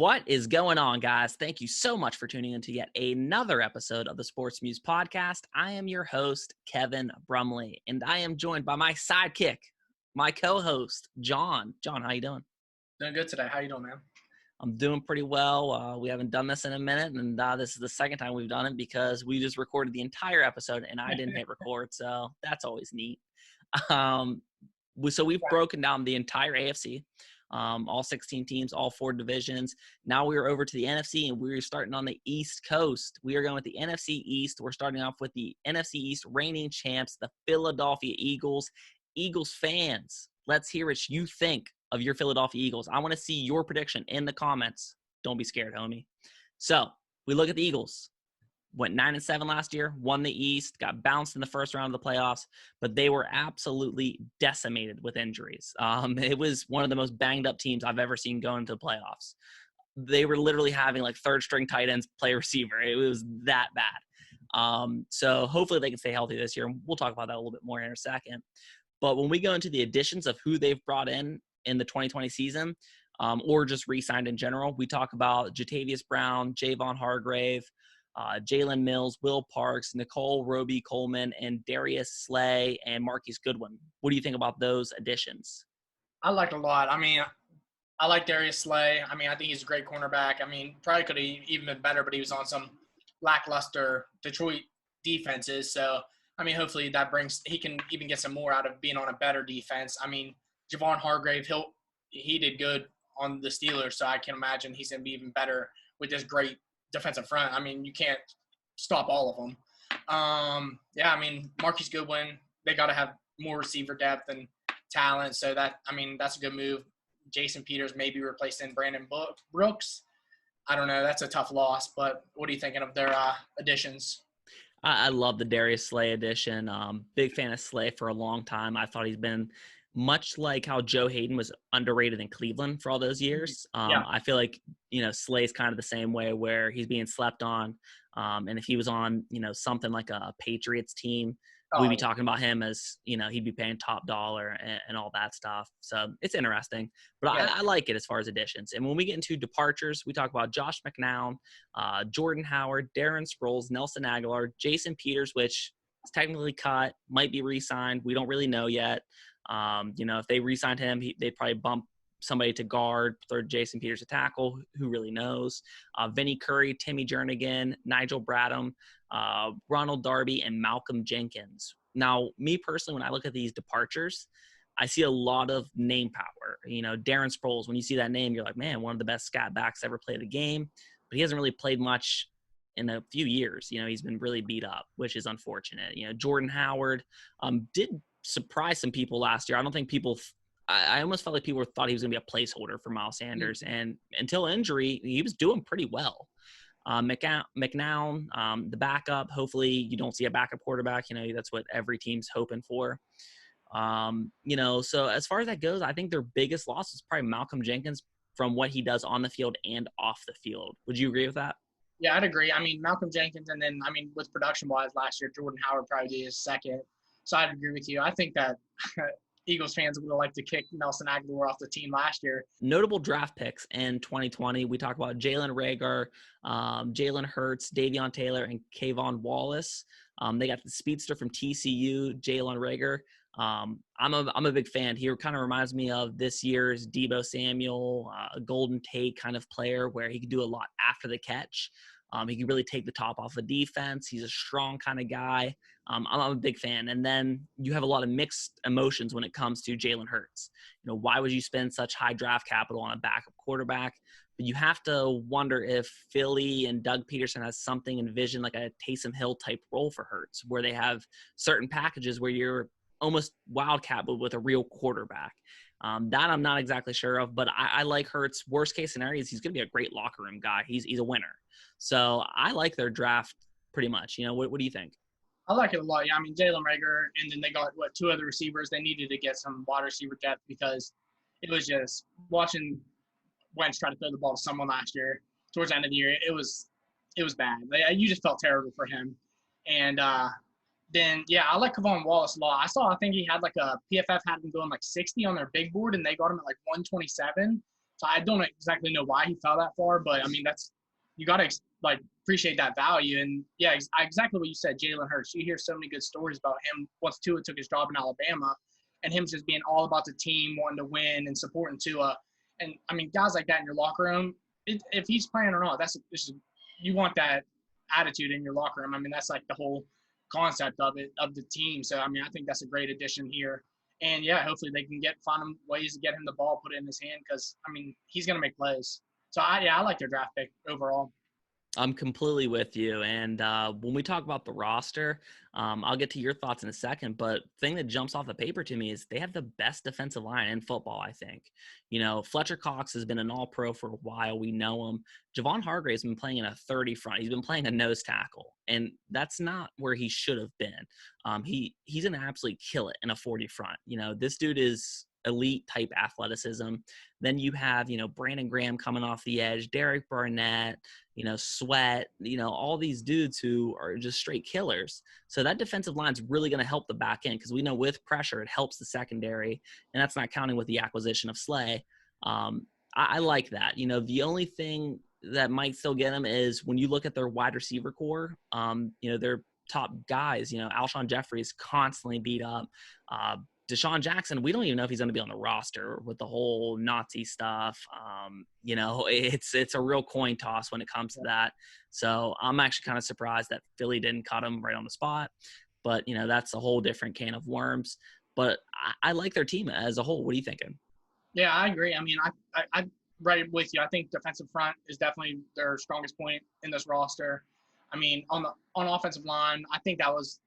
What is going on, guys? Thank you so much for tuning in to yet another episode of the Sports Muse Podcast. I am your host, Kevin Brumley, and I am joined by my sidekick, my co-host, John. John, how you doing? Doing good today. How you doing, man? I'm doing pretty well. We haven't done this in a minute, and this is the second time we've done it because we just recorded the entire episode, and I didn't hit record, so that's always neat. So we've broken down the entire AFC. All 16 teams, all 4 divisions. Now we are over to the NFC, and we're starting on the East Coast. We are going with the NFC East. We're starting off with the NFC East reigning champs, the Philadelphia Eagles. Eagles fans, let's hear what you think of your Philadelphia Eagles. I want to see your prediction in the comments. Don't be scared, homie. So we look at the Eagles. Went 9-7 last year, won the East, got bounced in the first round of the playoffs, but they were absolutely decimated with injuries. It was one of the most banged up teams I've ever seen go into the playoffs. They were literally having like third string tight ends play receiver. It was that bad. So hopefully they can stay healthy this year. We'll talk about that a little bit more in a second. But when we go into the additions of who they've brought in the 2020 season, or just re-signed in general, we talk about Jatavius Brown, Javon Hargrave, Jalen Mills, Will Parks, Nicole Roby-Coleman, and Darius Slay and Marquise Goodwin. What do you think about those additions? I like it a lot. I mean, I like Darius Slay. I mean, I think he's a great cornerback. I mean, probably could have even been better, but he was on some lackluster Detroit defenses. So, I mean, hopefully he can even get some more out of being on a better defense. I mean, Javon Hargrave, he did good on the Steelers, so I can imagine he's going to be even better with this great defensive front. I mean, you can't stop all of them. I mean, Marquise Goodwin, they got to have more receiver depth and talent. So that's a good move. Jason Peters maybe replacing Brandon Brooks. I don't know. That's a tough loss, but what are you thinking of their additions? I love the Darius Slay addition. Big fan of Slay for a long time. I thought he's been much like how Joe Hayden was underrated in Cleveland for all those years. I feel like, Slay's kind of the same way where he's being slept on. And if he was on, something like a Patriots team, we'd be talking about him as, he'd be paying top dollar and all that stuff. So it's interesting, but I like it as far as additions. And when we get into departures, we talk about Josh McCown, Jordan Howard, Darren Sproles, Nelson Aguilar, Jason Peters, which is technically cut, might be re-signed. We don't really know yet. If they re-signed him, they'd probably bump somebody to guard, third Jason Peters to tackle. Who really knows? Vinny Curry, Timmy Jernigan, Nigel Bradham, Ronald Darby, and Malcolm Jenkins. Now, me personally, when I look at these departures, I see a lot of name power. Darren Sproles, when you see that name, you're like, man, one of the best scat backs ever played the game. But he hasn't really played much in a few years. He's been really beat up, which is unfortunate. Jordan Howard did surprise some people last year. I don't think I almost felt like people thought he was going to be a placeholder for Miles Sanders. And until injury, he was doing pretty well. McNown, the backup, hopefully you don't see a backup quarterback. That's what every team's hoping for. So as far as that goes, I think their biggest loss is probably Malcolm Jenkins from what he does on the field and off the field. Would you agree with that? Yeah, I'd agree. I mean, Malcolm Jenkins, and then, with production-wise last year, Jordan Howard probably is second. So I'd agree with you. I think that Eagles fans would have liked to kick Nelson Aguilar off the team last year. Notable draft picks in 2020. We talk about Jalen Reagor, Jalen Hurts, Davion Taylor, and Kayvon Wallace. They got the speedster from TCU, Jalen Reagor. I'm a big fan. He kind of reminds me of this year's Deebo Samuel, a Golden Tate kind of player where he could do a lot after the catch. He can really take the top off the defense. He's a strong kind of guy. I'm a big fan. And then you have a lot of mixed emotions when it comes to Jalen Hurts. Why would you spend such high draft capital on a backup quarterback? But you have to wonder if Philly and Doug Peterson has something envisioned like a Taysom Hill type role for Hurts, where they have certain packages where you're almost wildcat with a real quarterback. That I'm not exactly sure of, but I like Hurts. Worst case scenario is he's going to be a great locker room guy. He's a winner. So I like their draft pretty much. What do you think? I like it a lot. Yeah, Jalen Reagor, and then they got, 2 other receivers. They needed to get some wide receiver depth because it was just watching Wentz try to throw the ball to someone last year. Towards the end of the year, it was bad. You just felt terrible for him. And then, I like Kayvon Wallace a lot. I think he had a PFF had him going 60 on their big board, and they got him at 127. So I don't exactly know why he fell that far, but I mean, you got to appreciate that value. And yeah, exactly what you said, Jalen Hurts. You hear so many good stories about him once Tua took his job in Alabama, and him just being all about the team, wanting to win and supporting Tua. And I mean, guys like that in your locker room, if he's playing or not, you want that attitude in your locker room. I mean, that's like the whole concept of the team. So I mean, I think that's a great addition here. And yeah, hopefully they can find him ways to get him the ball, put it in his hand, because I mean, he's gonna make plays. So I like their draft pick overall. I'm completely with you. And when we talk about the roster, I'll get to your thoughts in a second. But the thing that jumps off the paper to me is they have the best defensive line in football, I think. Fletcher Cox has been an all-pro for a while. We know him. Javon Hargrave's been playing in a 30 front. He's been playing a nose tackle. And that's not where he should have been. He's going to absolutely kill it in a 40 front. This dude is elite type athleticism. Then you have, Brandon Graham coming off the edge, Derek Barnett, Sweat, all these dudes who are just straight killers. So that defensive line is really going to help the back end, because we know with pressure, it helps the secondary, and that's not counting with the acquisition of Slay. I like that. The only thing that might still get them is when you look at their wide receiver core, their top guys, Alshon Jeffrey's constantly beat up. Deshaun Jackson, we don't even know if he's going to be on the roster with the whole Nazi stuff. It's a real coin toss when it comes to that. So I'm actually kind of surprised that Philly didn't cut him right on the spot. But, that's a whole different can of worms. But I like their team as a whole. What are you thinking? Yeah, I agree. I mean, I'm right with you. I think defensive front is definitely their strongest point in this roster. I mean, on offensive line, I think that was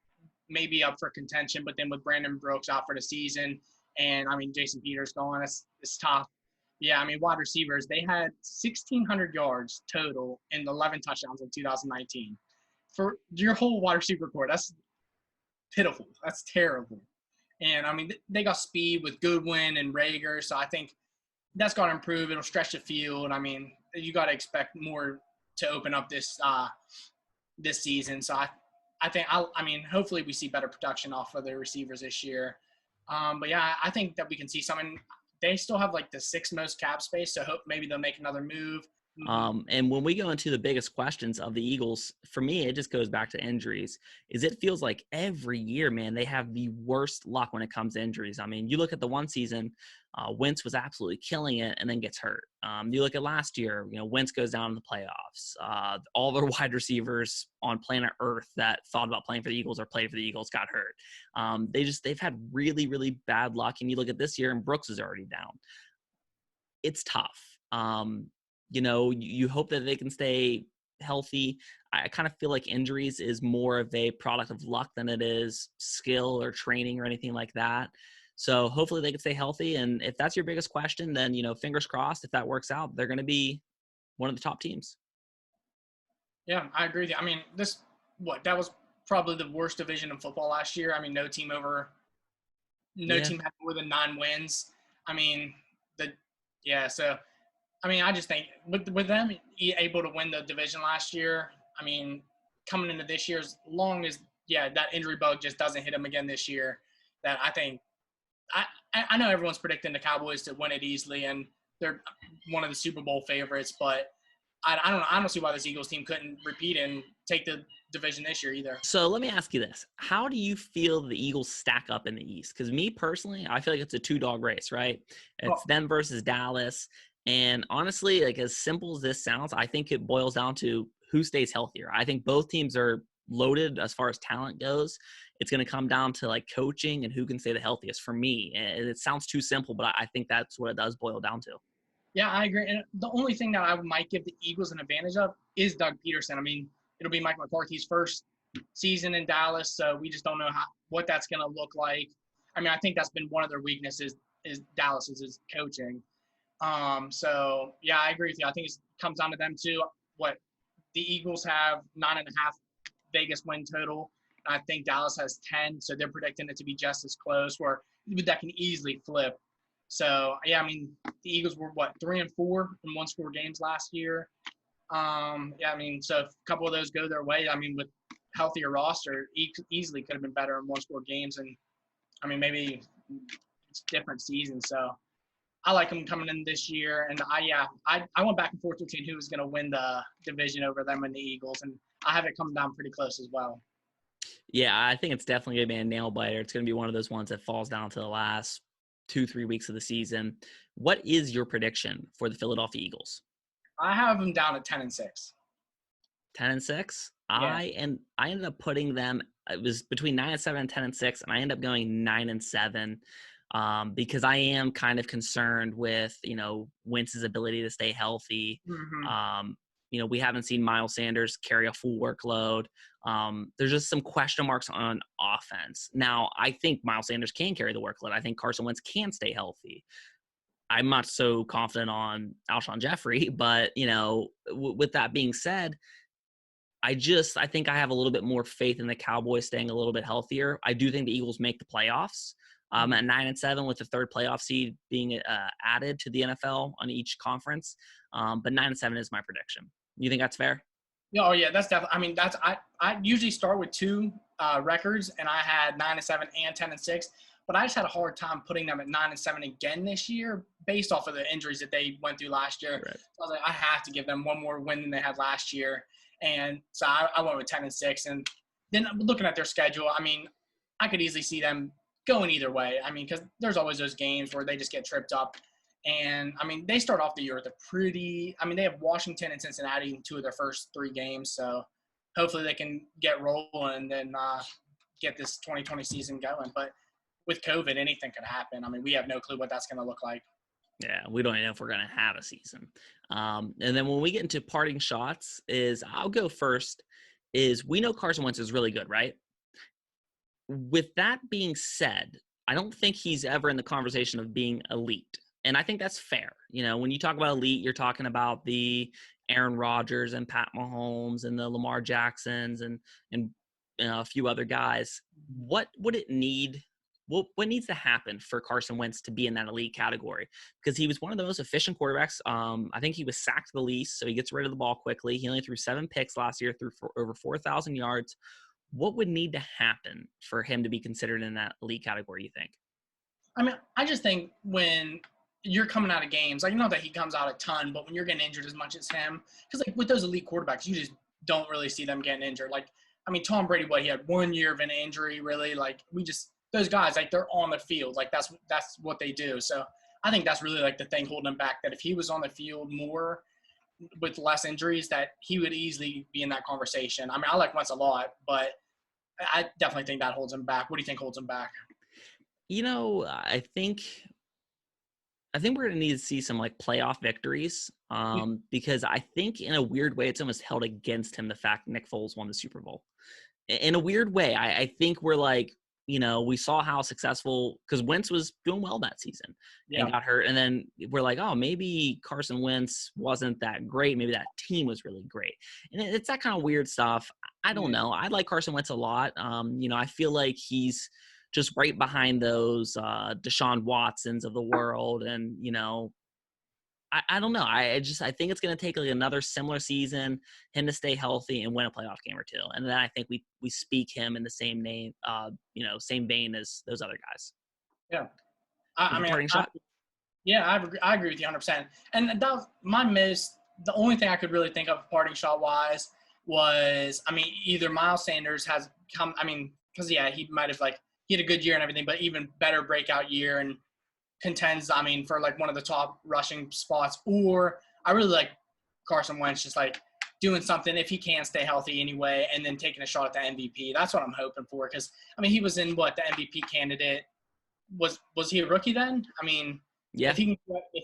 maybe up for contention, but then with Brandon Brooks out for the season, and I mean Jason Peters gone, it's tough. Yeah, I mean wide receivers, they had 1,600 yards total and 11 touchdowns in 2019. For your whole wide receiver core, that's pitiful. That's terrible. And I mean they got speed with Goodwin and Rager, so I think that's got to improve. It'll stretch the field. I mean you got to expect more to open up this season. So I mean, hopefully we see better production off of the receivers this year. But yeah, I think that we can see something. They still have like the 6th most cap space, so maybe they'll make another move. And when we go into the biggest questions of the Eagles, for me, it just goes back to injuries. It feels like every year, man, they have the worst luck when it comes to injuries. I mean, you look at the one season, Wentz was absolutely killing it and then gets hurt. You look at last year, Wentz goes down in the playoffs. All their wide receivers on planet Earth that thought about playing for the Eagles or played for the Eagles got hurt. They've had really, really bad luck. And you look at this year and Brooks is already down. It's tough. You hope that they can stay healthy. I kind of feel like injuries is more of a product of luck than it is skill or training or anything like that. So hopefully they can stay healthy. And if that's your biggest question, then, fingers crossed, if that works out, they're going to be one of the top teams. Yeah, I agree with you. I mean, that was probably the worst division in football last year. I mean, no team had more than 9 wins. I mean, so I mean, I just think with them able to win the division last year, I mean, coming into this year, as long as, that injury bug just doesn't hit them again this year, that I think I know everyone's predicting the Cowboys to win it easily, and they're one of the Super Bowl favorites, but I don't see why this Eagles team couldn't repeat and take the division this year either. So let me ask you this. How do you feel the Eagles stack up in the East? Because me personally, I feel like it's a 2-dog race, right? It's them versus Dallas. And honestly, like as simple as this sounds, I think it boils down to who stays healthier. I think both teams are loaded as far as talent goes. It's going to come down to like coaching and who can stay the healthiest for me. And it sounds too simple, but I think that's what it does boil down to. Yeah, I agree. And the only thing that I might give the Eagles an advantage of is Doug Peterson. I mean, it'll be Mike McCarthy's first season in Dallas, so we just don't know what that's going to look like. I mean, I think that's been one of their weaknesses is Dallas's coaching. So yeah, I agree with you. I think it comes down to them too. What the Eagles have 9.5 Vegas win total. I think Dallas has 10, so they're predicting it to be just as close. Where that can easily flip. So yeah, I mean the Eagles were 3-4 in 1-score games last year. Yeah, I mean so if a couple of those go their way, I mean with healthier roster, easily could have been better in 1-score games, and I mean maybe it's different seasons. So I like him coming in this year, and I went back and forth between who was going to win the division over them and the Eagles, and I have it coming down pretty close as well. Yeah, I think it's definitely going to be a nail biter. It's going to be one of those ones that falls down to the last 2-3 weeks of the season. What is your prediction for the Philadelphia Eagles? I have them down at 10-6. 10-6. Yeah. I ended up putting them. It was between 9-7 and 10-6, and I ended up going 9-7 because I am kind of concerned with Wentz's ability to stay healthy. Mm-hmm. We haven't seen Miles Sanders carry a full workload. There's just some question marks on offense. Now, I think Miles Sanders can carry the workload. I think Carson Wentz can stay healthy. I'm not so confident on Alshon Jeffrey, but with that being said, I think I have a little bit more faith in the Cowboys staying a little bit healthier. I do think the Eagles make the playoffs at 9-7 with the third playoff seed being added to the NFL on each conference. But 9-7 is my prediction. You think that's fair? Oh yeah, that's definitely. I mean, I usually start with two records, and I had 9-7 and 10-6. But I just had a hard time putting them at 9-7 again this year, based off of the injuries that they went through last year. Right. So I was like, I have to give them one more win than they had last year. And so I went with 10-6. And then looking at their schedule, I mean, I could easily see them going either way. I mean, because there's always those games where they just get tripped up. And, I mean, they start off the year with they have Washington and Cincinnati in two of their first three games. So hopefully they can get rolling and then get this 2020 season going. But with COVID, anything could happen. I mean, we have no clue what that's going to look like. Yeah, we don't even know if we're going to have a season. And then when we get into parting shots I'll go first, we know Carson Wentz is really good, right? With that being said, I don't think he's ever in the conversation of being elite. And I think that's fair. When you talk about elite, you're talking about the Aaron Rodgers and Pat Mahomes and the Lamar Jacksons and a few other guys. What would it need? What needs to happen for Carson Wentz to be in that elite category? Because he was one of the most efficient quarterbacks. I think he was sacked the least, so he gets rid of the ball quickly. He only threw 7 picks last year, threw for over 4,000 yards. What would need to happen for him to be considered in that elite category, you think? I mean, I just think when you're coming out of games, like, not that he comes out a ton, but when you're getting injured as much as him, because, like, with those elite quarterbacks, you just don't really see them getting injured. Like, I mean, Tom Brady, he had 1 year of an injury, really. Like, those guys, like, they're on the field. Like, that's what they do. So I think that's really, like, the thing holding him back, that if he was on the field more with less injuries, that he would easily be in that conversation. I mean, I like Wentz a lot, but I definitely think that holds him back. What do you think holds him back? I think we're going to need to see some like playoff victories because I think in a weird way, it's almost held against him, the fact Nick Foles won the Super Bowl. In a weird way, I think we're like, we saw how successful, because Wentz was doing well that season and got hurt. And then we're like, oh, maybe Carson Wentz wasn't that great. Maybe that team was really great. And it's that kind of weird stuff. I don't know. I like Carson Wentz a lot. I feel like he's just right behind those Deshaun Watsons of the world. And, I don't know. I think it's going to take like another similar season, him to stay healthy and win a playoff game or two. And then I think we speak him in the same name, same vein as those other guys. Yeah. I agree with you 100%. And that was the only thing I could really think of parting shot wise was, I mean, either Miles Sanders has come, I mean, because he might have he had a good year and everything, but even better breakout year and contends, I mean, for like one of the top rushing spots. Or I really like Carson Wentz just like doing something if he can stay healthy anyway, and then taking a shot at the MVP. That's what I'm hoping for. Because I mean, he was in the MVP candidate. Was he a rookie then? I mean, yeah. If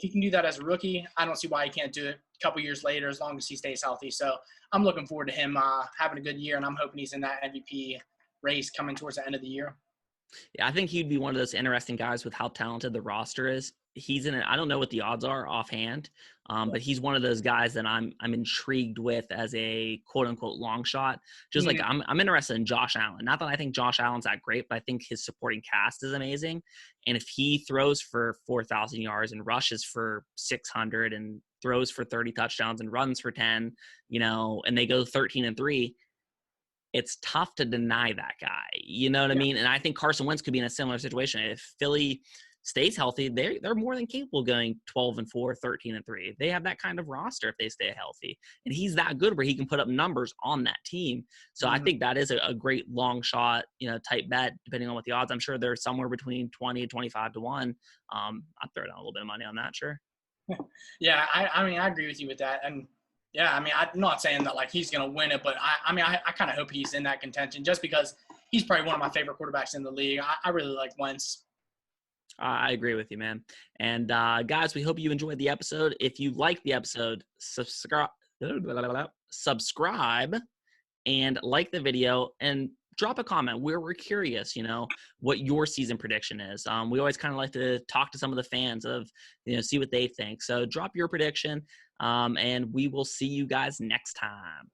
he can do that as a rookie, I don't see why he can't do it a couple years later as long as he stays healthy. So I'm looking forward to him having a good year, and I'm hoping he's in that MVP race coming towards the end of the year. Yeah, I think he'd be one of those interesting guys with how talented the roster is. He's in it. I don't know what the odds are offhand, but he's one of those guys that I'm intrigued with as a quote unquote long shot. Just like I'm interested in Josh Allen. Not that I think Josh Allen's that great, but I think his supporting cast is amazing. And if he throws for 4,000 yards and rushes for 600 and throws for 30 touchdowns and runs for 10, and they go 13-3. It's tough to deny that guy. You know what I mean? And I think Carson Wentz could be in a similar situation. If Philly stays healthy, they're more than capable of going 12-4, 13-3. They have that kind of roster if they stay healthy. And he's that good where he can put up numbers on that team. So I think that is a great long shot, type bet, depending on what the odds. I'm sure they're somewhere between 20 and 25 to 1. I'd throw down a little bit of money on that, sure. Yeah, I mean, I agree with you with that. And yeah, I mean, I'm not saying that like he's going to win it, but I mean, I kind of hope he's in that contention just because he's probably one of my favorite quarterbacks in the league. I really like Wentz. I agree with you, man. And guys, we hope you enjoyed the episode. If you liked the episode, subscribe and like the video and drop a comment where we're curious, what your season prediction is. We always kind of like to talk to some of the fans of, see what they think. So drop your prediction, and we will see you guys next time.